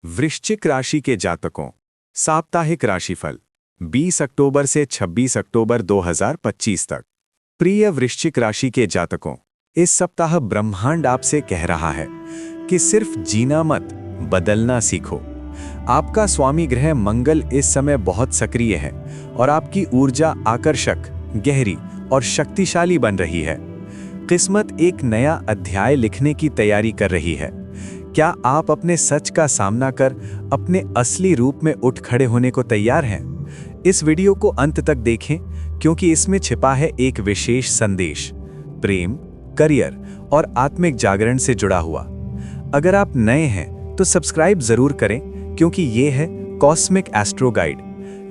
वृश्चिक राशि के जातकों साप्ताहिक राशिफल 20 अक्टूबर से 26 अक्टूबर 2025 तक। प्रिय वृश्चिक राशि के जातकों, इस सप्ताह ब्रह्मांड आपसे कह रहा है कि सिर्फ जीना मत, बदलना सीखो। आपका स्वामी ग्रह मंगल इस समय बहुत सक्रिय है और आपकी ऊर्जा आकर्षक, गहरी और शक्तिशाली बन रही है। किस्मत एक नया अध्याय लिखने की तैयारी कर रही है। क्या आप अपने सच का सामना कर अपने असली रूप में उठ खड़े होने को तैयार हैं? इस वीडियो को अंत तक देखें क्योंकि इसमें छिपा है एक विशेष संदेश, प्रेम, करियर और आत्मिक जागरण से जुड़ा हुआ। अगर आप नए हैं तो सब्सक्राइब जरूर करें क्योंकि ये है कॉस्मिक एस्ट्रो गाइड,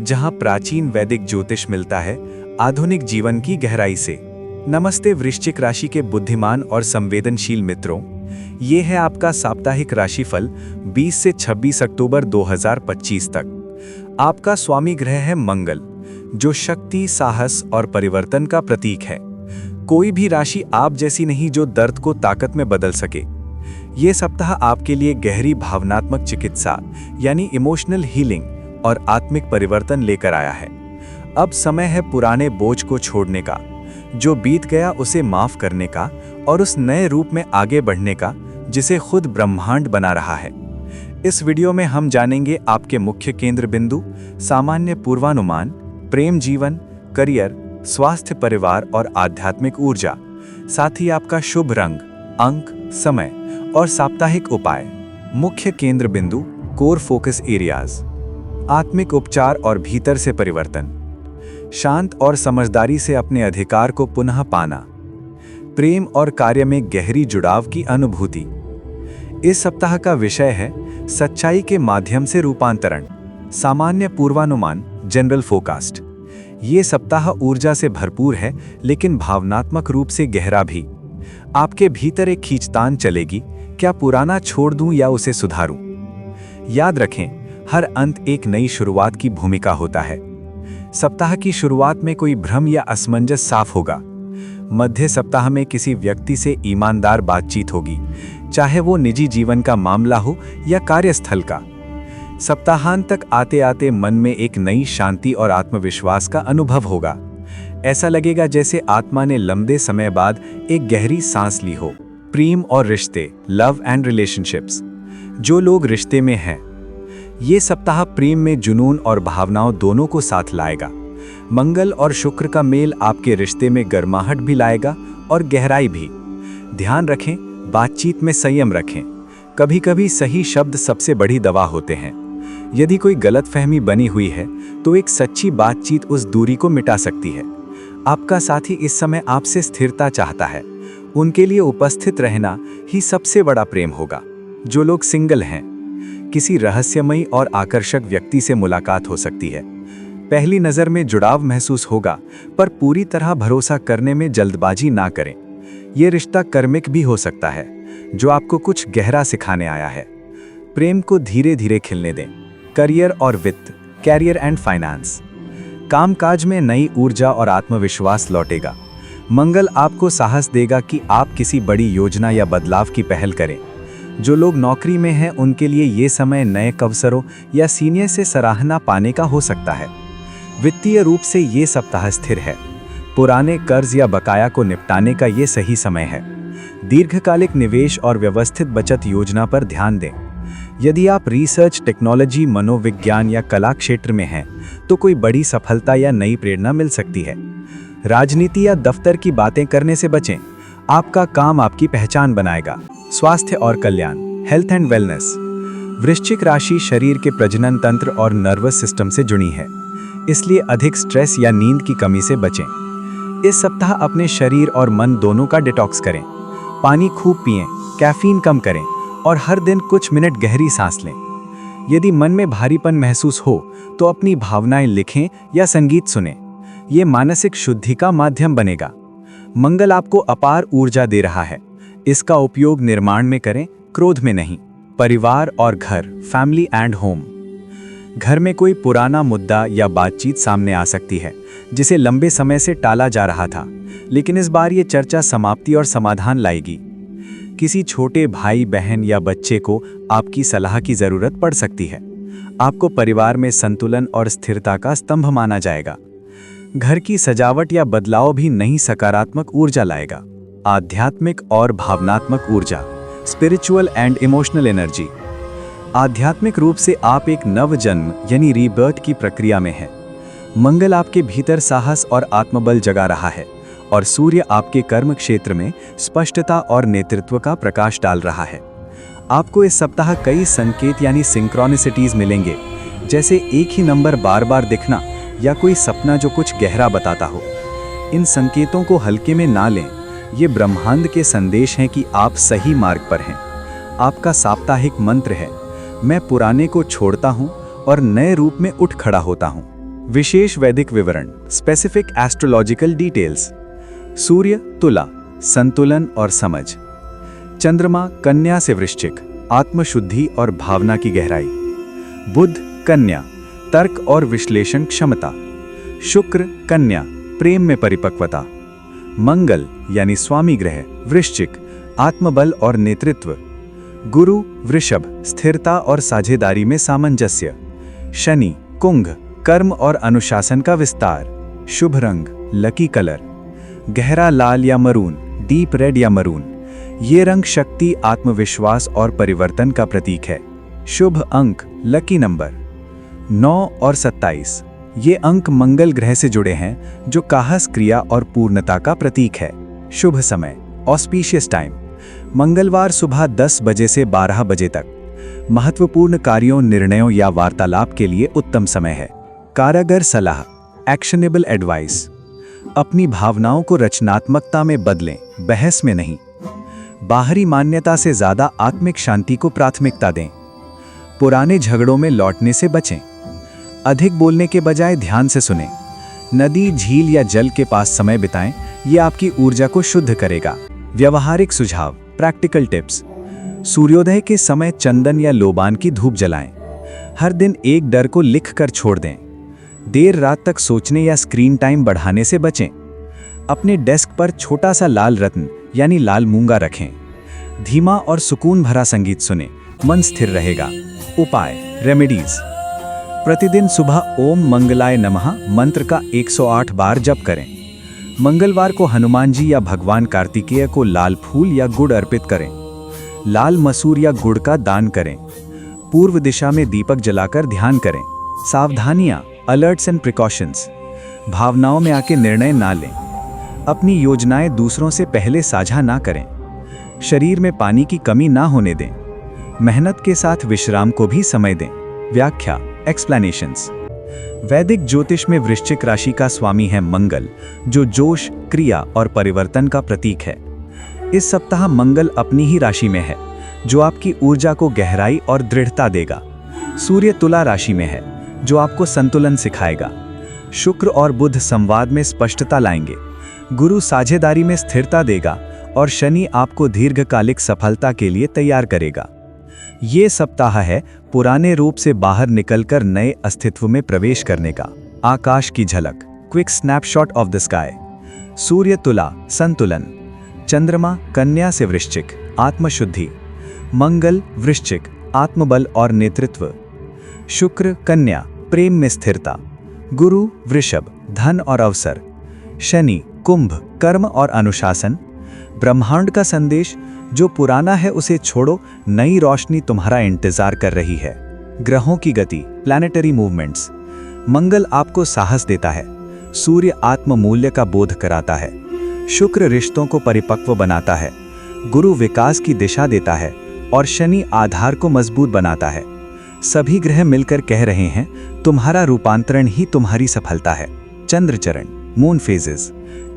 जहां प्राचीन वैदिक ज्योतिष मिलता है आधुनिक जीवन की गहराई से। नमस्ते वृश्चिक राशि के बुद्धिमान और संवेदनशील मित्रों, ये है आपका साप्ताहिक राशिफल 20 से 26 अक्टूबर 2025 तक। आपका स्वामी ग्रह है मंगल, जो शक्ति, साहस और परिवर्तन का प्रतीक है। कोई भी राशि आप जैसी नहीं जो दर्द को ताकत में बदल सके। ये सप्ताह आपके लिए गहरी भावनात्मक चिकित्सा यानी इमोशनल हीलिंग और आत्मिक परिवर्तन लेकर आया है। अब समय है पुराने बोझ को छोड़ने का, जो बीत गया उसे माफ करने का और उस नए रूप में आगे बढ़ने का जिसे खुद ब्रह्मांड बना रहा है। इस वीडियो में हम जानेंगे आपके मुख्य केंद्र बिंदु, सामान्य पूर्वानुमान, प्रेम जीवन, करियर, स्वास्थ्य, परिवार और आध्यात्मिक ऊर्जा, साथ ही आपका शुभ रंग, अंक, समय और साप्ताहिक उपाय। मुख्य केंद्र बिंदु, कोर फोकस एरियाज। आत्मिक उपचार और भीतर से परिवर्तन। शांत और समझदारी से अपने अधिकार को पुनः पाना। प्रेम और कार्य में गहरी जुड़ाव की अनुभूति। इस सप्ताह का विषय है सच्चाई के माध्यम से रूपांतरण। सामान्य पूर्वानुमान, जनरल फोरकास्ट। ये सप्ताह ऊर्जा से भरपूर है लेकिन भावनात्मक रूप से गहरा भी। आपके भीतर एक खींचतान चलेगी, क्या पुराना छोड़ दूं या उसे सुधारूं? याद रखें, हर अंत एक नई शुरुआत की भूमिका होता है। सप्ताह की शुरुआत में कोई भ्रम या असमंजस साफ होगा। मध्य सप्ताह में किसी व्यक्ति से ईमानदार बातचीत होगी, चाहे वो निजी जीवन का मामला हो या कार्यस्थल का। सप्ताहांत तक आते आते मन में एक नई शांति और आत्मविश्वास का अनुभव होगा। ऐसा लगेगा जैसे आत्मा ने लंबे समय बाद एक गहरी सांस ली हो। प्रेम और रिश्ते, लव एंड रिलेशनशिप्स। जो लोग रिश्ते में हैं, ये सप्ताह प्रेम में जुनून और भावनाओं दोनों को साथ लाएगा। मंगल और शुक्र का मेल आपके रिश्ते में गर्माहट भी लाएगा और गहराई भी। ध्यान रखें, बातचीत में संयम रखें। कभी कभी सही शब्द सबसे बड़ी दवा होते हैं। यदि कोई गलतफहमी बनी हुई है तो एक सच्ची बातचीत उस दूरी को मिटा सकती है। आपका साथी इस समय आपसे स्थिरता चाहता है। उनके लिए उपस्थित रहना ही सबसे बड़ा प्रेम होगा। जो लोग सिंगल हैं, किसी रहस्यमयी और आकर्षक व्यक्ति से मुलाकात हो सकती है। पहली नज़र में जुड़ाव महसूस होगा, पर पूरी तरह भरोसा करने में जल्दबाजी ना करें। ये रिश्ता कर्मिक भी हो सकता है, जो आपको कुछ गहरा सिखाने आया है। प्रेम को धीरे धीरे खिलने दें। करियर और वित्त, कैरियर एंड फाइनेंस। कामकाज में नई ऊर्जा और आत्मविश्वास लौटेगा। मंगल आपको साहस देगा कि आप किसी बड़ी योजना या बदलाव की पहल करें। जो लोग नौकरी में हैं, उनके लिए ये समय नए अवसरों या सीनियर से सराहना पाने का हो सकता है। वित्तीय रूप से ये सप्ताह स्थिर है। पुराने कर्ज या बकाया को निपटाने का ये सही समय है। दीर्घकालिक निवेश और व्यवस्थित बचत योजना पर ध्यान दें। यदि आप रिसर्च, टेक्नोलॉजी, मनोविज्ञान या कला क्षेत्र में हैं, तो कोई बड़ी सफलता या नई प्रेरणा मिल सकती है। राजनीति या दफ्तर की बातें करने से बचें। आपका काम आपकी पहचान बनाएगा। स्वास्थ्य और कल्याण, हेल्थ एंड वेलनेस। वृश्चिक राशि शरीर के प्रजनन तंत्र और नर्वस सिस्टम से जुड़ी है, इसलिए अधिक स्ट्रेस या नींद की कमी से बचें। इस सप्ताह अपने शरीर और मन दोनों का डिटॉक्स करें। पानी खूब पिएं, कैफीन कम करें और हर दिन कुछ मिनट गहरी सांस लें। यदि मन में भारीपन महसूस हो तो अपनी भावनाएं लिखें या संगीत सुनें। ये मानसिक शुद्धि का माध्यम बनेगा। मंगल आपको अपार ऊर्जा दे रहा है। इसका उपयोग निर्माण में करें, क्रोध में नहीं। परिवार और घर, फैमिली एंड होम। घर में कोई पुराना मुद्दा या बातचीत सामने आ सकती है जिसे लंबे समय से टाला जा रहा था, लेकिन इस बार ये चर्चा समाप्ति और समाधान लाएगी। किसी छोटे भाई बहन या बच्चे को आपकी सलाह की जरूरत पड़ सकती है। आपको परिवार में संतुलन और स्थिरता का स्तंभ माना जाएगा। घर की सजावट या बदलाव भी नई सकारात्मक ऊर्जा लाएगा। आध्यात्मिक और भावनात्मक ऊर्जा, स्पिरिचुअल एंड इमोशनल एनर्जी। आध्यात्मिक रूप से आप एक नव जन्म यानी रीबर्थ की प्रक्रिया में हैं। मंगल आपके भीतर साहस और आत्मबल जगा रहा है और सूर्य आपके कर्म क्षेत्र में स्पष्टता और नेतृत्व का प्रकाश डाल रहा है। आपको इस सप्ताह कई संकेत यानी सिंक्रोनिसिटीज मिलेंगे, जैसे एक ही नंबर बार बार दिखना या कोई सपना जो कुछ गहरा बताता हो। इन संकेतों को हल्के में ना लें, ये ब्रह्मांड के संदेश हैं कि आप सही मार्ग पर हैं। आपका साप्ताहिक मंत्र है, मैं पुराने को छोड़ता हूँ और नए रूप में उठ खड़ा होता हूँ। विशेष वैदिक विवरण, स्पेसिफिक एस्ट्रोलॉजिकल डिटेल्स। सूर्य तुला, संतुलन और समझ। चंद्रमा कन्या से वृश्चिक, आत्मशुद्धि और भावना की गहराई। बुध कन्या, तर्क और विश्लेषण क्षमता। शुक्र कन्या, प्रेम में परिपक्वता। मंगल यानी स्वामी ग्रह वृश्चिक, आत्मबल और नेतृत्व। गुरु वृषभ, स्थिरता और साझेदारी में सामंजस्य। शनि कुंभ, कर्म और अनुशासन का विस्तार। शुभ रंग लकी कलर, गहरा लाल या मरून, डीप रेड या मरून। ये रंग शक्ति, आत्मविश्वास और परिवर्तन का प्रतीक है। शुभ अंक, लकी नंबर 9 और 27। ये अंक मंगल ग्रह से जुड़े हैं, जो साहस, क्रिया और पूर्णता का प्रतीक है। शुभ समय, ऑस्पिशियस टाइम, मंगलवार सुबह 10 बजे से 12 बजे तक। महत्वपूर्ण कार्यों, निर्णयों या वार्तालाप के लिए उत्तम समय है। कारगर सलाह, एक्शनेबल एडवाइस। अपनी भावनाओं को रचनात्मकता में बदलें, बहस में नहीं। बाहरी मान्यता से ज्यादा आत्मिक शांति को प्राथमिकता दें। पुराने झगड़ों में लौटने से बचें। अधिक बोलने के बजाय ध्यान से सुनें। नदी, झील या जल के पास समय बिताएं, ये आपकी ऊर्जा को शुद्ध करेगा। व्यवहारिक सुझाव, प्रैक्टिकल टिप्स। सूर्योदय के समय चंदन या लोबान की धूप जलाएं। हर दिन एक डर को लिख कर छोड़ दें। देर रात तक सोचने या स्क्रीन टाइम बढ़ाने से बचें। अपने डेस्क पर छोटा सा लाल रत्न यानी लाल मूंगा रखें। धीमा और सुकून भरा संगीत सुनें, मन स्थिर रहेगा। उपाय, रेमेडीज। प्रतिदिन सुबह ओम मंगलाय नमः मंत्र का 108 बार जप करें। मंगलवार को हनुमान जी या भगवान कार्तिकेय को लाल फूल या गुड़ अर्पित करें। लाल मसूर या गुड़ का दान करें। पूर्व दिशा में दीपक जलाकर ध्यान करें। सावधानियां, अलर्ट्स एंड प्रिकॉशंस। भावनाओं में आके निर्णय ना लें। अपनी योजनाएं दूसरों से पहले साझा ना करें। शरीर में पानी की कमी ना होने दें। मेहनत के साथ विश्राम को भी समय दें। व्याख्या, एक्सप्लेनेशंस। वैदिक ज्योतिष में वृश्चिक राशि का स्वामी है मंगल, जो जोश, क्रिया और परिवर्तन का प्रतीक है। इस सप्ताह मंगल अपनी ही राशि में है, जो आपकी ऊर्जा को गहराई और दृढ़ता देगा। सूर्य तुला राशि में है, जो आपको संतुलन सिखाएगा। शुक्र और बुध संवाद में स्पष्टता लाएंगे। गुरु साझेदारी में स्थिरता देगा और शनि आपको दीर्घकालिक सफलता के लिए तैयार करेगा। ये सप्ताह है पुराने रूप से बाहर निकलकर नए अस्तित्व में प्रवेश करने का। आकाश की झलक, quick snapshot of the sky. सूर्य तुला, संतुलन। चंद्रमा कन्या से वृश्चिक, आत्मशुद्धि। मंगल वृश्चिक, आत्मबल और नेतृत्व। शुक्र कन्या, प्रेम में स्थिरता। गुरु वृषभ, धन और अवसर। शनि कुंभ, कर्म और अनुशासन। ब्रह्मांड का संदेश, जो पुराना है उसे छोड़ो, नई रोशनी तुम्हारा इंतजार कर रही है। ग्रहों की गति, प्लैनेटरी मूवमेंट्स। मंगल आपको साहस देता है। सूर्य आत्म मूल्य का बोध कराता है। शुक्र रिश्तों को परिपक्व बनाता है। गुरु विकास की दिशा देता है और शनि आधार को मजबूत बनाता है। सभी ग्रह मिलकर कह रहे हैं, तुम्हारा रूपांतरण ही तुम्हारी सफलता है। चंद्र चरण, मून फेजेस।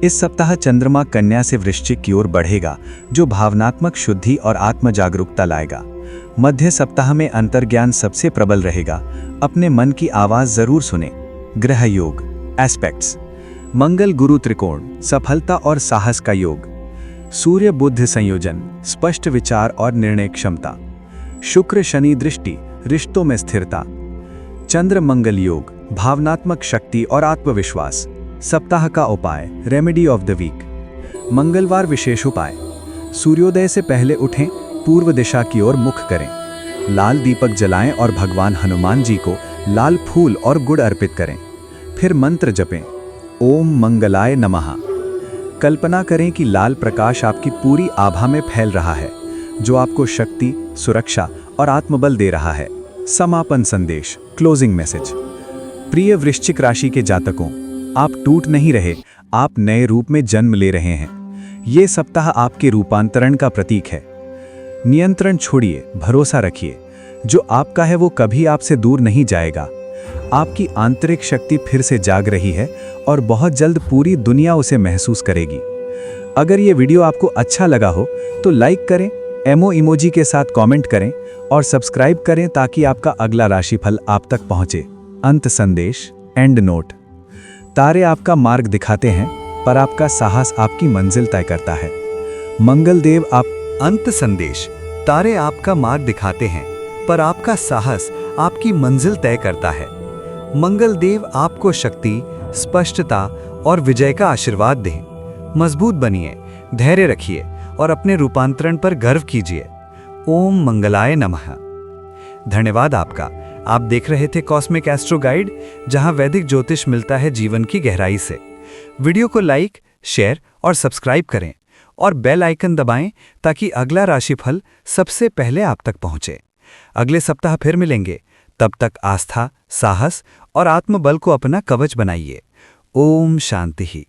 इस सप्ताह चंद्रमा कन्या से वृश्चिक की ओर बढ़ेगा, जो भावनात्मक शुद्धि और आत्म जागरूकता लाएगा। मध्य सप्ताह में अंतर्ज्ञान सबसे प्रबल रहेगा। अपने मन की आवाज जरूर सुने। ग्रह योग, एस्पेक्ट्स। मंगल गुरु त्रिकोण, सफलता और साहस का योग। सूर्य बुध संयोजन, स्पष्ट विचार और निर्णय क्षमता। शुक्र शनि दृष्टि, रिश्तों में स्थिरता। चंद्र मंगल योग, भावनात्मक शक्ति और आत्मविश्वास। सप्ताह का उपाय, रेमेडी ऑफ द वीक। मंगलवार विशेष उपाय, सूर्योदय से पहले उठें, पूर्व दिशा की ओर मुख करें। लाल दीपक जलाएं और भगवान हनुमान जी को लाल फूल और गुड़ अर्पित करें। फिर मंत्र जपें, ओम मंगलाय नमः। कल्पना करें कि लाल प्रकाश आपकी पूरी आभा में फैल रहा है, जो आपको शक्ति, सुरक्षा और आत्मबल दे रहा है। समापन संदेश, क्लोजिंग मैसेज। प्रिय वृश्चिक राशि के जातकों, आप टूट नहीं रहे, आप नए रूप में जन्म ले रहे हैं। ये सप्ताह आपके रूपांतरण का प्रतीक है। नियंत्रण छोड़िए, भरोसा रखिए। जो आपका है वो कभी आपसे दूर नहीं जाएगा। आपकी आंतरिक शक्ति फिर से जाग रही है और बहुत जल्द पूरी दुनिया उसे महसूस करेगी। अगर ये वीडियो आपको अच्छा लगा हो तो लाइक करें, इमोजी के साथ कमेंट करें और सब्सक्राइब करें ताकि आपका अगला राशिफल आप तक पहुंचे। अंत संदेश, एंड नोट। तारे आपका मार्ग दिखाते हैं, पर आपका साहस आपकी मंजिल तय करता है। मंगल देव आप। अंत संदेश, तारे आपका मार्ग दिखाते हैं, पर आपका साहस आपकी मंजिल तय करता है। मंगल देव आपको शक्ति, स्पष्टता और विजय का आशीर्वाद दें। मजबूत बनिए, धैर्य रखिए और अपने रूपांतरण पर गर्व कीजिए। ओम मंगलाय नमः। धन्यवाद आपका। आप देख रहे थे कॉस्मिक एस्ट्रो गाइड, जहां वैदिक ज्योतिष मिलता है जीवन की गहराई से। वीडियो को लाइक, शेयर और सब्सक्राइब करें और बेल आइकन दबाएं ताकि अगला राशिफल सबसे पहले आप तक पहुंचे। अगले सप्ताह फिर मिलेंगे। तब तक आस्था, साहस और आत्मबल को अपना कवच बनाइए। ओम शांति।